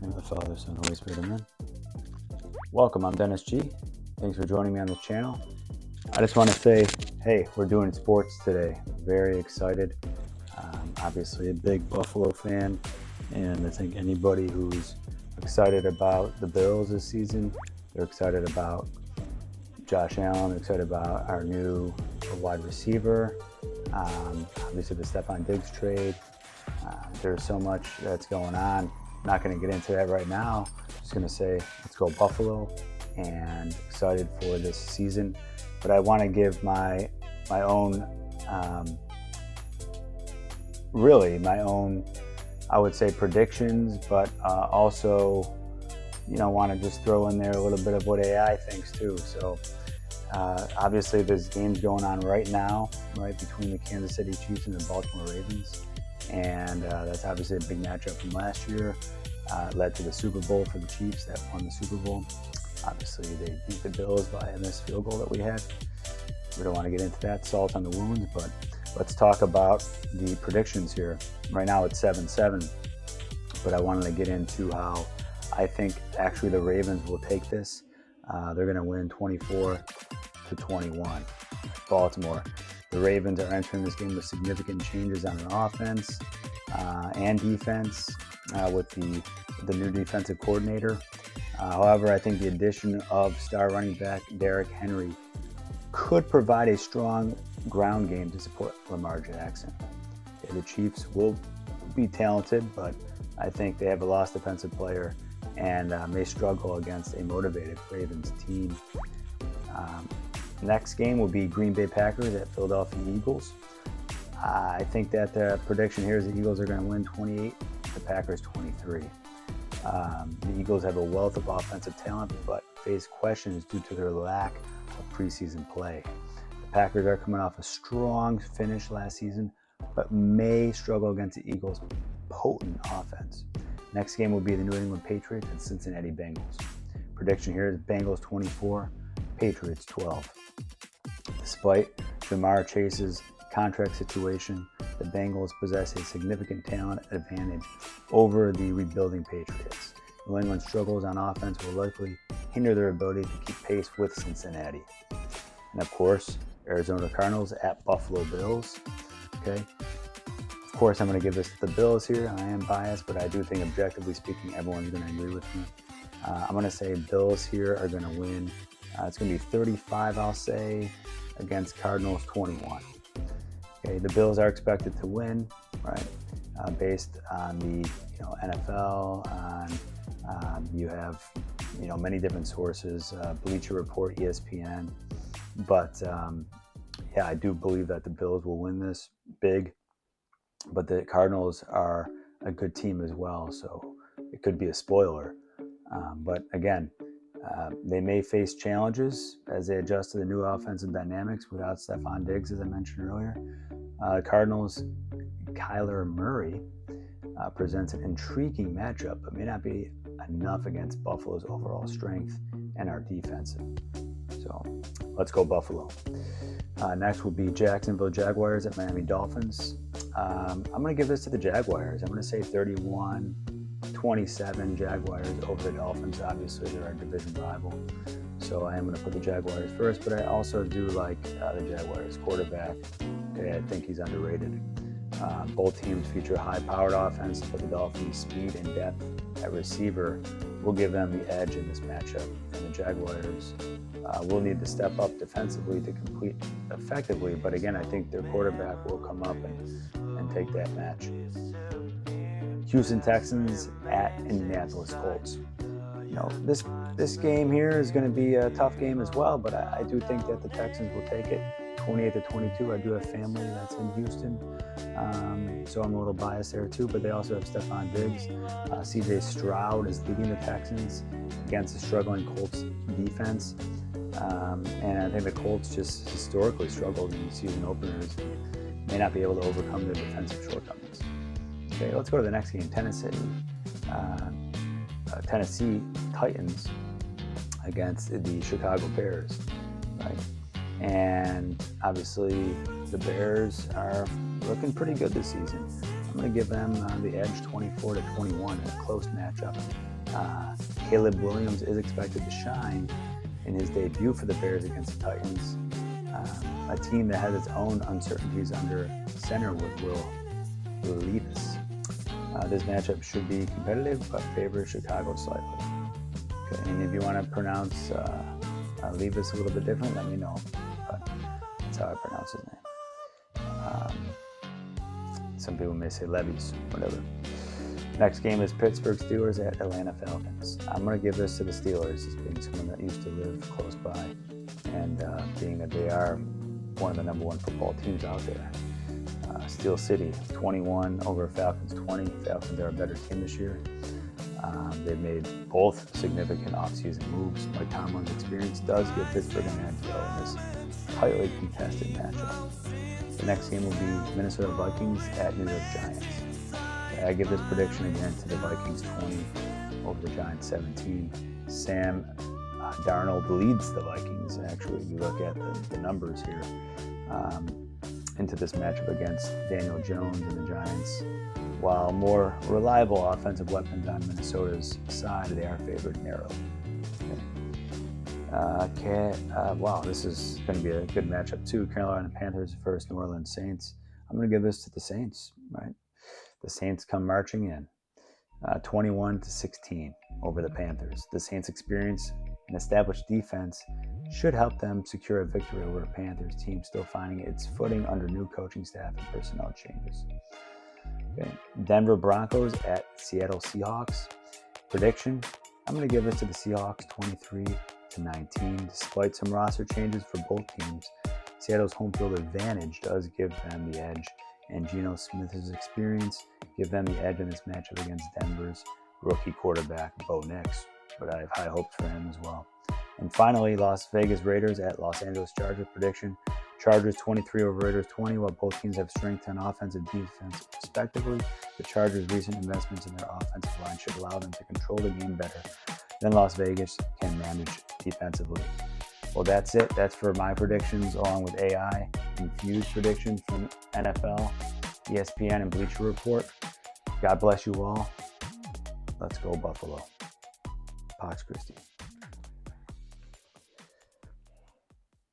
name of the Father, Son, Holy Spirit, Amen. Welcome, I'm Dennis G. Thanks for joining me on this channel. I just want to say, hey, we're doing sports today. Very excited. Obviously a big Buffalo fan, and I think anybody who's excited about the Bills this season, they're excited about Josh Allen, they're excited about our new wide receiver, obviously the Stephon Diggs trade. There's so much that's going on. Not going to get into that right now. Just going to say, let's go Buffalo, and excited for this season. But I want to give my own, I would say predictions, but also, want to just throw in there a little bit of what AI thinks too. So obviously there's games going on right now, right, between the Kansas City Chiefs and the Baltimore Ravens. And that's obviously a big matchup from last year. Led to the Super Bowl for the Chiefs that won the Super Bowl. Obviously, they beat the Bills by a missed field goal that we had. We don't want to get into that, salt on the wounds, but let's talk about the predictions here. Right now it's 7-7, but I wanted to get into how I think actually the Ravens will take this. They're going to win 24-21. Baltimore. The Ravens are entering this game with significant changes on their offense and defense with the new defensive coordinator. However, I think the addition of star running back Derrick Henry could provide a strong ground game to support Lamar Jackson. The Chiefs will be talented, but I think they have a lost defensive player and may struggle against a motivated Ravens team. Next game will be Green Bay Packers at Philadelphia Eagles. I think that the prediction here is the Eagles are going to win 28, the Packers 23. The Eagles have a wealth of offensive talent, but face questions due to their lack of preseason play. The Packers are coming off a strong finish last season, but may struggle against the Eagles' potent offense. Next game will be the New England Patriots and Cincinnati Bengals. Prediction here is Bengals 24, Patriots 12. Despite Jamar Chase's contract situation, the Bengals possess a significant talent advantage over the rebuilding Patriots. New England's struggles on offense will likely hinder their ability to keep pace with Cincinnati. And of course, Arizona Cardinals at Buffalo Bills. Okay. Of course, I'm going to give this to the Bills here. I am biased, but I do think objectively speaking, everyone's going to agree with me. I'm going to say Bills here are going to win. It's going to be 35, I'll say, against Cardinals 21. Okay, the Bills are expected to win, right? Based on the NFL, you have many different sources, Bleacher Report, ESPN, but I do believe that the Bills will win this big. But the Cardinals are a good team as well, so it could be a spoiler. But again, they may face challenges as they adjust to the new offensive dynamics without Stephon Diggs, as I mentioned earlier. Cardinals' Kyler Murray presents an intriguing matchup, but may not be enough against Buffalo's overall strength and our defensive. So let's go Buffalo. Next will be Jacksonville Jaguars at Miami Dolphins. I'm going to give this to the Jaguars. I'm going to say 31-27 Jaguars over the Dolphins. Obviously, they're our division rival. So I am going to put the Jaguars first, but I also do like the Jaguars quarterback. Okay, I think he's underrated. Both teams feature a high-powered offense, but the Dolphins' speed and depth at receiver will give them the edge in this matchup. And the Jaguars will need to step up defensively to compete effectively. But again, I think their quarterback will come up and take that match. Houston Texans at Indianapolis Colts. This game here is going to be a tough game as well, but I do think that the Texans will take it 28-22. I do have family that's in Houston, so I'm a little biased there too, but they also have Stephon Diggs. CJ Stroud is leading the Texans against a struggling Colts defense, and I think the Colts just historically struggled in the season openers and may not be able to overcome their defensive shortcomings. Okay, let's go to the next game. Tennessee Titans against the Chicago Bears, right? And obviously the Bears are looking pretty good this season. I'm going to give them the edge 24-21 in a close matchup. Caleb Williams is expected to shine in his debut for the Bears against the Titans, a team that has its own uncertainties under center with Will Levis. This matchup should be competitive, but favors Chicago slightly. Okay, and if you want to pronounce Levis a little bit different, let me know. But that's how I pronounce his name. Some people may say Levis, whatever. Next game is Pittsburgh Steelers at Atlanta Falcons. I'm going to give this to the Steelers, as being someone that used to live close by, and being that they are one of the number one football teams out there. Steel City, 21 over Falcons 20. Falcons are a better team this year. They've made both significant offseason moves. Mike Tomlin's experience does give Pittsburgh an edge, though, in this tightly contested matchup. The next game will be Minnesota Vikings at New York Giants. I give this prediction again to the Vikings 20 over the Giants 17. Sam Darnold leads the Vikings, actually, if you look at the numbers here, into this matchup against Daniel Jones and the Giants. While more reliable offensive weapons on Minnesota's side, they are favored narrowly. Wow, this is going to be a good matchup too. Carolina Panthers versus New Orleans Saints. I'm going to give this to the Saints, right? The Saints come marching in, 21-16 over the Panthers. The Saints' experience and established defense should help them secure a victory over the Panthers team still finding its footing under new coaching staff and personnel changes. Okay. Denver Broncos at Seattle Seahawks. Prediction, I'm going to give this to the Seahawks 23-19. Despite some roster changes for both teams, Seattle's home field advantage does give them the edge, and Geno Smith's experience give them the edge in this matchup against Denver's rookie quarterback, Bo Nix. But I have high hopes for him as well. And finally, Las Vegas Raiders at Los Angeles Chargers. Prediction, Chargers 23 over Raiders 20. While both teams have strength on offense and defense respectively, the Chargers' recent investments in their offensive line should allow them to control the game better than Las Vegas can manage defensively. Well, that's it. That's for my predictions, along with AI infused predictions from NFL, ESPN, and Bleacher Report. God bless you all. Let's go Buffalo. Pax Christi.